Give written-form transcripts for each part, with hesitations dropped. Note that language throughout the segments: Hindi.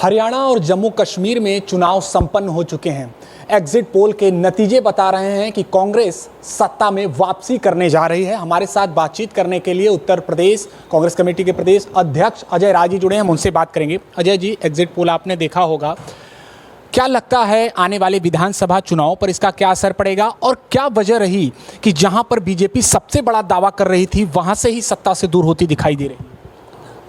हरियाणा और जम्मू कश्मीर में चुनाव संपन्न हो चुके हैं। एग्जिट पोल के नतीजे बता रहे हैं कि कांग्रेस सत्ता में वापसी करने जा रही है। हमारे साथ बातचीत करने के लिए उत्तर प्रदेश कांग्रेस कमेटी के प्रदेश अध्यक्ष अजय राय जी जुड़े हैं, हम उनसे बात करेंगे। अजय जी, एग्जिट पोल आपने देखा होगा, क्या लगता है आने वाले विधानसभा चुनाव पर इसका क्या असर पड़ेगा और क्या वजह रही कि जहां पर बीजेपी सबसे बड़ा दावा कर रही थी वहां से ही सत्ता से दूर होती दिखाई दे रही?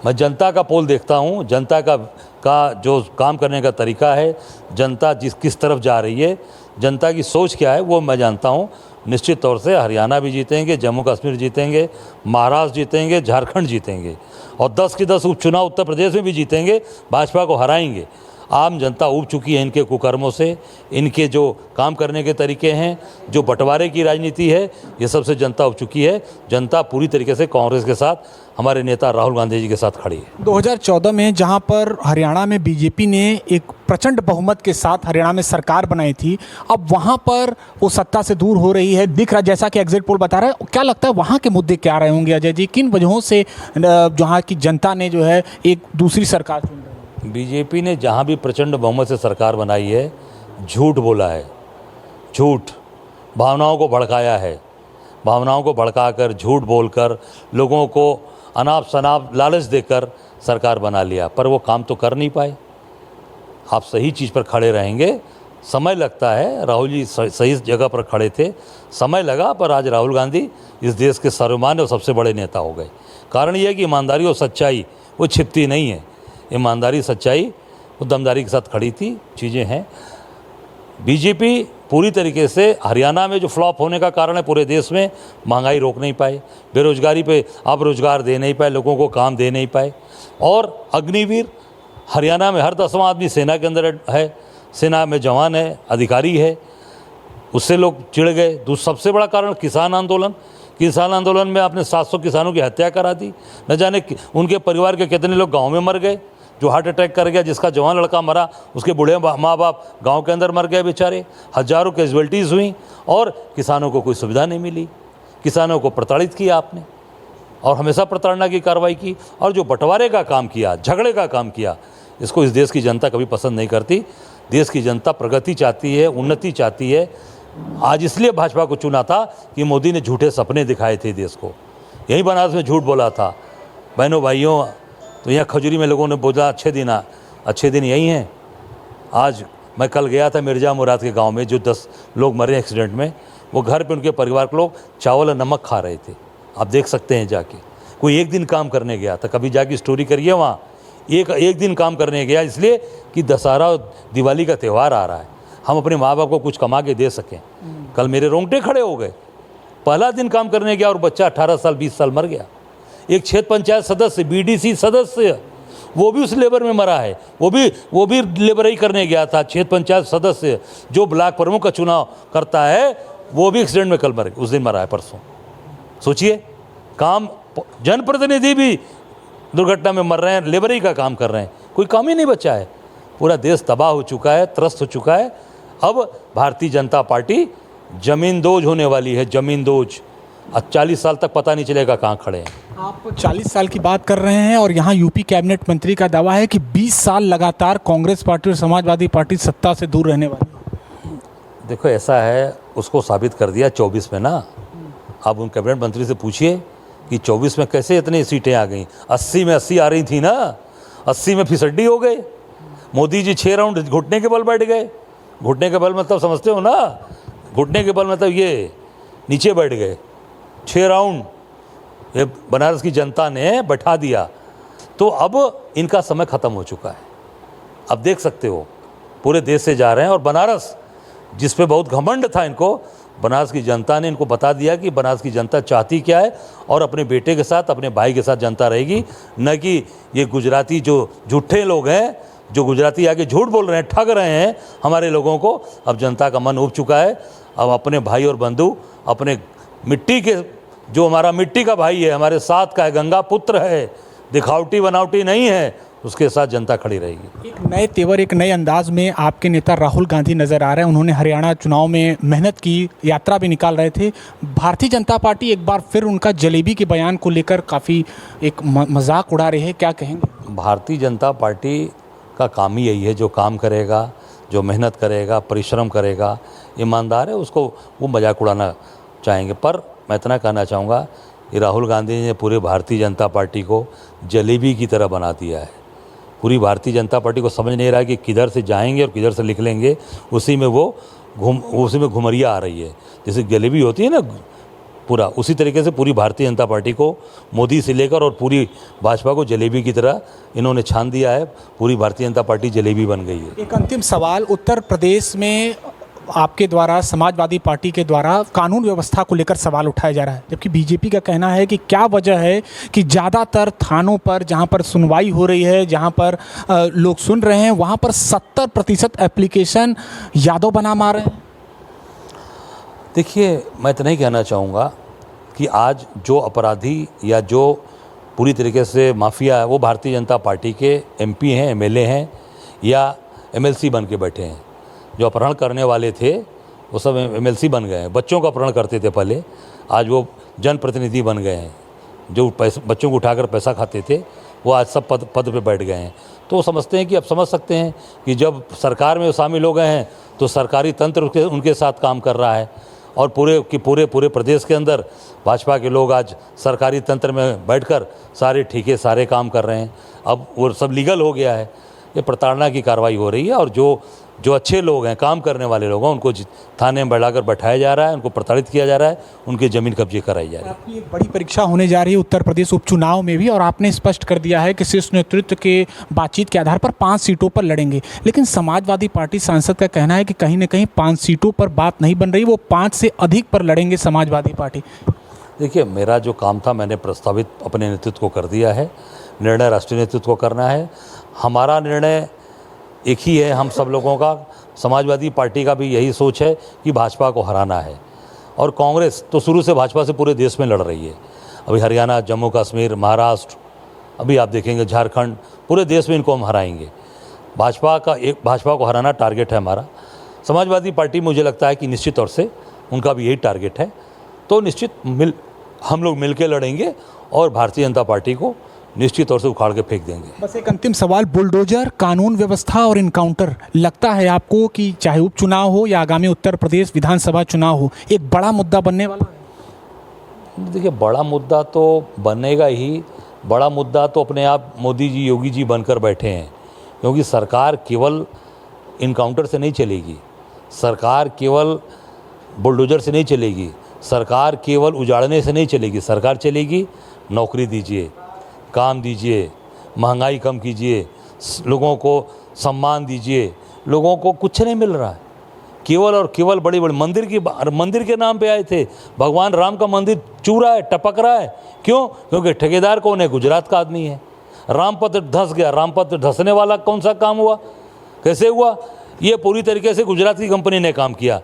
मैं जनता का पोल देखता हूँ, जनता का जो काम करने का तरीका है, जनता किस तरफ जा रही है, जनता की सोच क्या है, वो मैं जानता हूँ। निश्चित तौर से हरियाणा भी जीतेंगे, जम्मू कश्मीर जीतेंगे, महाराष्ट्र जीतेंगे, झारखंड जीतेंगे और 10 के 10 उपचुनाव उत्तर प्रदेश में भी जीतेंगे, भाजपा को हराएंगे। आम जनता उब चुकी है इनके कुकर्मों से, इनके जो काम करने के तरीके हैं, जो बंटवारे की राजनीति है, ये सबसे जनता उब चुकी है। जनता पूरी तरीके से कांग्रेस के साथ, हमारे नेता राहुल गांधी जी के साथ खड़ी है। 2014 में जहां पर हरियाणा में बीजेपी ने एक प्रचंड बहुमत के साथ हरियाणा में सरकार बनाई थी, अब वहां पर वो सत्ता से दूर हो रही है, दिख रहा जैसा कि एग्जिट पोल बता रहा है। क्या लगता है वहां के मुद्दे क्या रहे होंगे अजय जी? किन वजहों से जहां की जनता ने जो है एक दूसरी सरकार चुन रही है? बीजेपी ने जहाँ भी प्रचंड बहुमत से सरकार बनाई है, झूठ बोला है, झूठ, भावनाओं को भड़काया है, भावनाओं को भड़काकर, झूठ बोलकर, लोगों को अनाप शनाप लालच देकर सरकार बना लिया, पर वो काम तो कर नहीं पाए। आप सही चीज़ पर खड़े रहेंगे, समय लगता है। राहुल जी सही जगह पर खड़े थे, समय लगा, पर आज राहुल गांधी इस देश के सर्वमान्य और सबसे बड़े नेता हो गए। कारण ये है कि ईमानदारी और सच्चाई वो छिपती नहीं है, ईमानदारी सच्चाई वो दमदारी के साथ खड़ी थी। चीज़ें हैं, बीजेपी पूरी तरीके से हरियाणा में जो फ्लॉप होने का कारण है, पूरे देश में महंगाई रोक नहीं पाए, बेरोजगारी पे आप रोजगार दे नहीं पाए, लोगों को काम दे नहीं पाए। और अग्निवीर हरियाणा में हर 10वां आदमी सेना के अंदर है, सेना में जवान है, अधिकारी है, उससे लोग चिढ़ गए। सबसे बड़ा कारण किसान आंदोलन। किसान आंदोलन में आपने 700 किसानों की हत्या करा दी, न जाने उनके परिवार के कितने लोग गाँव में मर गए। जो हार्ट अटैक कर गया, जिसका जवान लड़का मरा, उसके बूढ़े माँ बाप गांव के अंदर मर गए बेचारे, हजारों कैजुअल्टीज़ हुई और किसानों को कोई सुविधा नहीं मिली। किसानों को प्रताड़ित किया आपने और हमेशा प्रताड़ना की कार्रवाई की। और जो बंटवारे का काम किया, झगड़े का काम किया, इसको इस देश की जनता कभी पसंद नहीं करती। देश की जनता प्रगति चाहती है, उन्नति चाहती है। आज इसलिए भाजपा को चुना था कि मोदी ने झूठे सपने दिखाए थे देश को। यही बनारस में झूठ बोला था। बहनों भाइयों, तो यहाँ खजूरी में लोगों ने बोला अच्छे दिन यही हैं। आज मैं कल गया था मिर्ज़ा मुराद के गांव में, जो 10 लोग मरे एक्सीडेंट में, वो घर पे उनके परिवार के लोग चावल और नमक खा रहे थे। आप देख सकते हैं जाके। कोई एक दिन काम करने गया था, कभी जाके स्टोरी करिए वहाँ। एक दिन काम करने गया इसलिए कि दशहरा और दिवाली का त्यौहार आ रहा है, हम अपने माँ बाप को कुछ कमा के दे सकें। कल मेरे रोंगटे खड़े हो गए। पहला दिन काम करने गया और बच्चा 18 साल 20 साल मर गया। एक क्षेत्र पंचायत सदस्य, बीडीसी सदस्य, वो भी उस लेबर में मरा है। वो भी लेबर ही करने गया था। क्षेत्र पंचायत सदस्य जो ब्लॉक प्रमुख का चुनाव करता है, वो भी एक्सीडेंट में कल मर गया, उस दिन मरा है, परसों। सोचिए, काम जनप्रतिनिधि भी दुर्घटना में मर रहे हैं, लेबर ही का काम कर रहे हैं, कोई काम ही नहीं बचा है। पूरा देश तबाह हो चुका है, त्रस्त हो चुका है। अब भारतीय जनता पार्टी जमींदोज होने वाली है, जमींदोज। अब 40 साल तक पता नहीं चलेगा कहाँ खड़े हैं। आप 40 साल की बात कर रहे हैं और यहाँ यूपी कैबिनेट मंत्री का दावा है कि 20 साल लगातार कांग्रेस पार्टी और समाजवादी पार्टी सत्ता से दूर रहने वाली है। देखो, ऐसा है, उसको साबित कर दिया 24 में ना। आप उन कैबिनेट मंत्री से पूछिए कि 24 में कैसे इतनी सीटें आ गई। 80 में 80 आ रही थी ना, 80 में फिसड्डी हो गए। मोदी जी 6 राउंड घुटने के बल बैठ गए। घुटने के बल मतलब समझते हो ना, घुटने के बल मतलब ये नीचे बैठ गए। 6 राउंड ये बनारस की जनता ने बैठा दिया। तो अब इनका समय ख़त्म हो चुका है। अब देख सकते हो पूरे देश से जा रहे हैं। और बनारस, जिस पे बहुत घमंड था इनको, बनारस की जनता ने इनको बता दिया कि बनारस की जनता चाहती क्या है। और अपने बेटे के साथ, अपने भाई के साथ जनता रहेगी, न कि ये गुजराती जो झूठे लोग हैं, जो गुजराती आके झूठ बोल रहे हैं, ठग रहे हैं हमारे लोगों को। अब जनता का मन उब चुका है। अब अपने भाई और बंधु, अपने मिट्टी के, जो हमारा मिट्टी का भाई है, हमारे साथ का है, गंगा पुत्र है, दिखावटी बनावटी नहीं है, उसके साथ जनता खड़ी रहेगी। एक नए तेवर, एक नए अंदाज में आपके नेता राहुल गांधी नजर आ रहे हैं। उन्होंने हरियाणा चुनाव में मेहनत की, यात्रा भी निकाल रहे थे। भारतीय जनता पार्टी एक बार फिर उनका जलेबी के बयान को लेकर काफ़ी एक मजाक उड़ा रही है, क्या कहेंगे? भारतीय जनता पार्टी का काम ही यही है, जो काम करेगा, जो मेहनत करेगा, परिश्रम करेगा, ईमानदार है, उसको वो मजाक उड़ाना चाहेंगे। पर मैं इतना कहना चाहूँगा कि राहुल गांधी ने पूरे भारतीय जनता पार्टी को जलेबी की तरह बना दिया है। पूरी भारतीय जनता पार्टी को समझ नहीं रहा है कि किधर से जाएंगे और किधर से निकलेंगे, उसी में घुमरिया आ रही है। जैसे जलेबी होती है ना पूरा, उसी तरीके से पूरी भारतीय जनता पार्टी को मोदी से लेकर और पूरी भाजपा को जलेबी की तरह इन्होंने छान दिया है। पूरी भारतीय जनता पार्टी जलेबी बन गई है। एक अंतिम सवाल, उत्तर प्रदेश में आपके द्वारा, समाजवादी पार्टी के द्वारा कानून व्यवस्था को लेकर सवाल उठाया जा रहा है, जबकि बीजेपी का कहना है कि क्या वजह है कि ज़्यादातर थानों पर जहां पर सुनवाई हो रही है, जहां पर लोग सुन रहे हैं, वहां पर 70% एप्लीकेशन यादव बनाम आ रहे हैं। देखिए, मैं इतना ही कहना चाहूँगा कि आज जो अपराधी या जो पूरी तरीके से माफिया है वो भारतीय जनता पार्टी के एमपी हैं, एमएलए हैं या एमएलसी बन के बैठे हैं। जो अपहरण करने वाले थे वो सब एमएलसी बन गए हैं। बच्चों का अपहरण करते थे पहले, आज वो जनप्रतिनिधि बन गए हैं। जो बच्चों को उठाकर पैसा खाते थे वो आज सब पद पे बैठ गए हैं। तो वो समझते हैं कि अब समझ सकते हैं कि जब सरकार में शामिल हो गए हैं तो सरकारी तंत्र उनके साथ काम कर रहा है और पूरे प्रदेश के अंदर भाजपा के लोग आज सरकारी तंत्र में बैठकर सारे ठीके सारे काम कर रहे हैं। अब वो सब लीगल हो गया है। ये प्रताड़ना की कार्रवाई हो रही है और जो अच्छे लोग हैं, काम करने वाले लोग हैं, उनको थाने में बैठाकर बैठाया जा रहा है, उनको प्रताड़ित किया जा रहा है, उनकी ज़मीन कब्जे कराई जा रही है। आपकी एक बड़ी परीक्षा होने जा रही है उत्तर प्रदेश उपचुनाव में भी, और आपने स्पष्ट कर दिया है कि शीर्ष नेतृत्व के बातचीत के आधार पर 5 सीटों पर लड़ेंगे। लेकिन समाजवादी पार्टी सांसद का कहना है कि कहीं ना कहीं 5 सीटों पर बात नहीं बन रही, वो 5 से अधिक पर लड़ेंगे समाजवादी पार्टी। देखिए, मेरा जो काम था मैंने प्रस्तावित अपने नेतृत्व को कर दिया है। निर्णय राष्ट्रीय नेतृत्व को करना है। हमारा निर्णय एक ही है, हम सब लोगों का। समाजवादी पार्टी का भी यही सोच है कि भाजपा को हराना है। और कांग्रेस तो शुरू से भाजपा से पूरे देश में लड़ रही है। अभी हरियाणा, जम्मू कश्मीर, महाराष्ट्र, अभी आप देखेंगे झारखंड, पूरे देश में इनको हम हराएंगे। भाजपा को हराना टारगेट है हमारा। समाजवादी पार्टी मुझे लगता है कि निश्चित तौर से उनका भी यही टारगेट है। तो निश्चित हम लोग मिल के लड़ेंगे और भारतीय जनता पार्टी को निश्चित तौर से उखाड़ के फेंक देंगे। बस एक अंतिम सवाल, बुलडोजर, कानून व्यवस्था और इनकाउंटर, लगता है आपको कि चाहे उपचुनाव हो या आगामी उत्तर प्रदेश विधानसभा चुनाव हो, एक बड़ा मुद्दा बनने वाला है? देखिए, बड़ा मुद्दा तो बनेगा ही। बड़ा मुद्दा तो अपने आप मोदी जी, योगी जी बनकर बैठे हैं। क्योंकि सरकार केवल इनकाउंटर से नहीं चलेगी, सरकार केवल बुलडोजर से नहीं चलेगी, सरकार केवल उजाड़ने से नहीं चलेगी। सरकार चलेगी नौकरी दीजिए, काम दीजिए, महंगाई कम कीजिए, लोगों को सम्मान दीजिए। लोगों को कुछ नहीं मिल रहा है। केवल और केवल बड़ी बड़ी मंदिर के नाम पे आए थे। भगवान राम का मंदिर चू रहा है, टपक रहा है। क्यों? क्योंकि ठेकेदार कौन है? गुजरात का आदमी है। रामपत्र धंस गया। रामपत्र धंसने वाला कौन सा काम हुआ? कैसे हुआ? ये पूरी तरीके से गुजरात की कंपनी ने काम किया।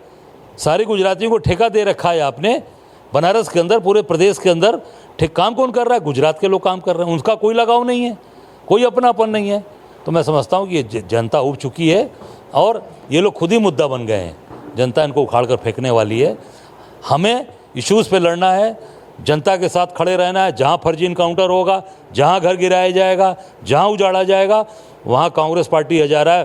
सारे गुजरातियों को ठेका दे रखा है आपने। बनारस के अंदर, पूरे प्रदेश के अंदर काम कौन कर रहा है? गुजरात के लोग काम कर रहे हैं। उनका कोई लगाव नहीं है, कोई अपनापन नहीं है। तो मैं समझता हूँ कि ये जनता उब चुकी है और ये लोग खुद ही मुद्दा बन गए हैं। जनता इनको उखाड़ कर फेंकने वाली है। हमें इश्यूज़ पे लड़ना है, जनता के साथ खड़े रहना है। जहाँ फर्जी इनकाउंटर होगा, जहाँ घर गिराया जाएगा, जहाँ उजाड़ा जाएगा, वहाँ कांग्रेस पार्टी हजारा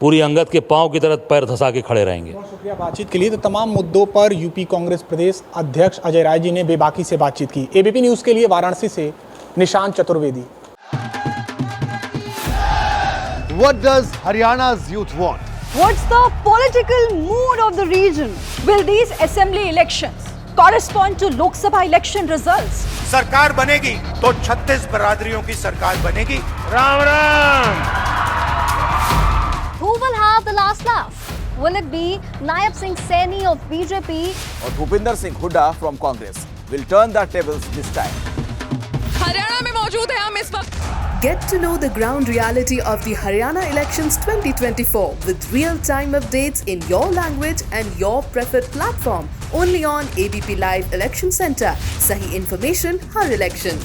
पूरी अंगद के पांव की तरह पैर धंसा के खड़े रहेंगे। बहुत शुक्रिया बातचीत के लिए। तो तमाम मुद्दों पर यूपी कांग्रेस प्रदेश अध्यक्ष अजय राय जी ने बेबाकी से बातचीत की। एबीपी न्यूज़ के लिए वाराणसी से Nishant Chaturvedi. What does Haryana's youth want? What's the political mood of the region? Will these assembly elections correspond to Lok Sabha election results? सरकार बनेगी तो 36 बरादरियों की सरकार बनेगी। Ram Ram. Who will have the last laugh? Will it be Naib Singh Saini of BJP और Bhupinder Singh Hooda from Congress will turn the tables this time? Haryana में मौजूद है हम इस वक्त। Get to know the ground reality of the Haryana elections 2024 with real-time updates in your language and your preferred platform. Only on ABP Live Election Center. Sahi information, har election.